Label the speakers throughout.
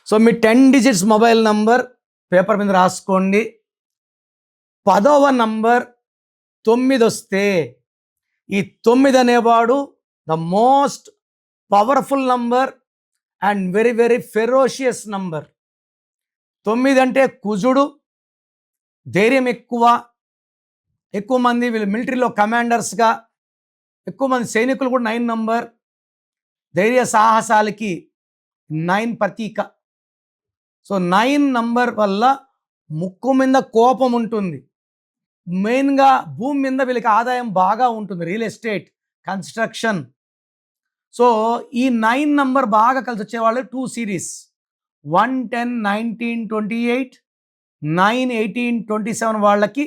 Speaker 1: So మీ 10 digits mobile number paper మీద రాసుకోండి. 10వ నంబర్ 9 వస్తే ఈ 9 అనేవాడు the most powerful number and very very ferocious number. 9 అంటే కుజుడు, ధైర్యం ఎక్కువ మంది వీళ్ళు మిలిటరీలో కమాండర్స్గా, ఎక్కువ మంది సైనికులు కూడా 9 నంబర్. ధైర్య సాహసాలకి 9 ప్రతీక. సో 9 నంబర్ వల్ల ముక్కు మీద కోపం ఉంటుంది. మెయిన్గా భూమి మీద వీళ్ళకి ఆదాయం బాగా ఉంటుంది, రియల్ ఎస్టేట్, కన్స్ట్రక్షన్. సో ఈ 9 నంబర్ బాగా కలిసి వచ్చేవాళ్ళు 2 సిరీస్ 1, 10, 19, 28, 9, 18, 27 వాళ్ళకి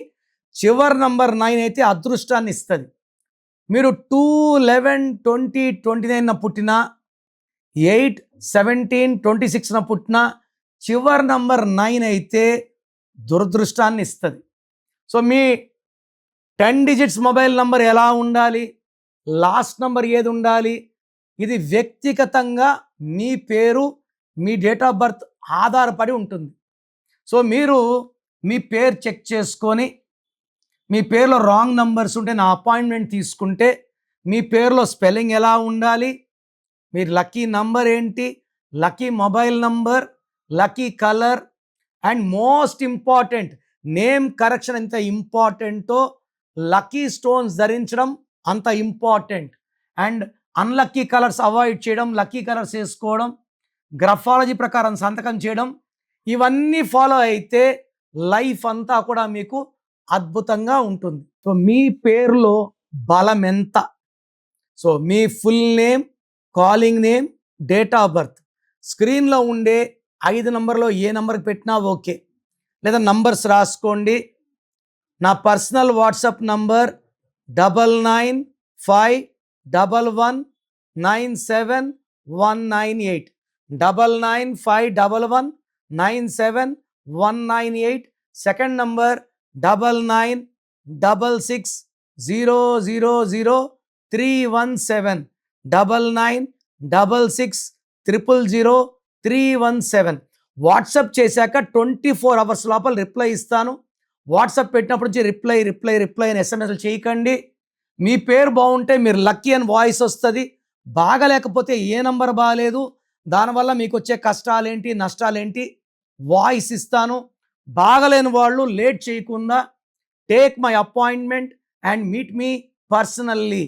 Speaker 1: చివరి నంబర్ 9 అయితే అదృష్టాన్ని ఇస్తుంది. మీరు 2, 11, 20, 29 పుట్టినా, 8, 17, 26 పుట్టినా చివరి నంబర్ 9 అయితే దురదృష్టాన్ని ఇస్తుంది. సో మీ 10 డిజిట్స్ మొబైల్ నంబర్ ఎలా ఉండాలి, లాస్ట్ నంబర్ ఏది ఉండాలి, ఇది వ్యక్తిగతంగా మీ పేరు, మీ డేట్ ఆఫ్ బర్త్ ఆధారపడి ఉంటుంది. సో మీరు మీ పేరు చెక్ చేసుకొని మీ పేరులో రాంగ్ నంబర్స్ ఉంటే నా అపాయింట్మెంట్ తీసుకుంటే మీ పేరులో స్పెల్లింగ్ ఎలా ఉండాలి, మీరు లక్కీ నంబర్ ఏంటి, lucky mobile number, lucky colour and most important name correction ఎంత ఇంపార్టెంటో లక్కీ స్టోన్స్ ధరించడం అంత important. And unlucky colours avoid చేయడం, లక్కీ కలర్స్ వేసుకోవడం, గ్రఫాలజీ ప్రకారం సంతకం చేయడం, ఇవన్నీ ఫాలో అయితే లైఫ్ అంతా కూడా మీకు అద్భుతంగా ఉంటుంది. సో మీ పేరులో బలం ఎంత, so me full name, calling name, date of birth, స్క్రీన్లో ఉండే 5 నంబర్లో ఏ నంబర్కి పెట్టినా ఓకే, లేదా నంబర్స్ రాసుకోండి. నా personal WhatsApp number 9951197198, 9951197198. Second number 9966000317, 9966000317. WhatsApp చేశాక 24 అవర్స్ లోపల రిప్లై ఇస్తాను. వాట్సాప్ పెట్టినప్పటి నుంచి రిప్లై అని ఎస్ఎంఎస్లు చేయకండి. మీ పేరు బాగుంటే మీరు లక్కీ అని వాయిస్ వస్తుంది, బాగలేకపోతే ఏ నంబర్ బాగాలేదు, దానివల్ల మీకు వచ్చే కష్టాలేంటి నష్టాలేంటి వాయిస్ ఇస్తాను. బాగలేని వాళ్ళు లేట్ చేయకుండా take my appointment and meet me personally.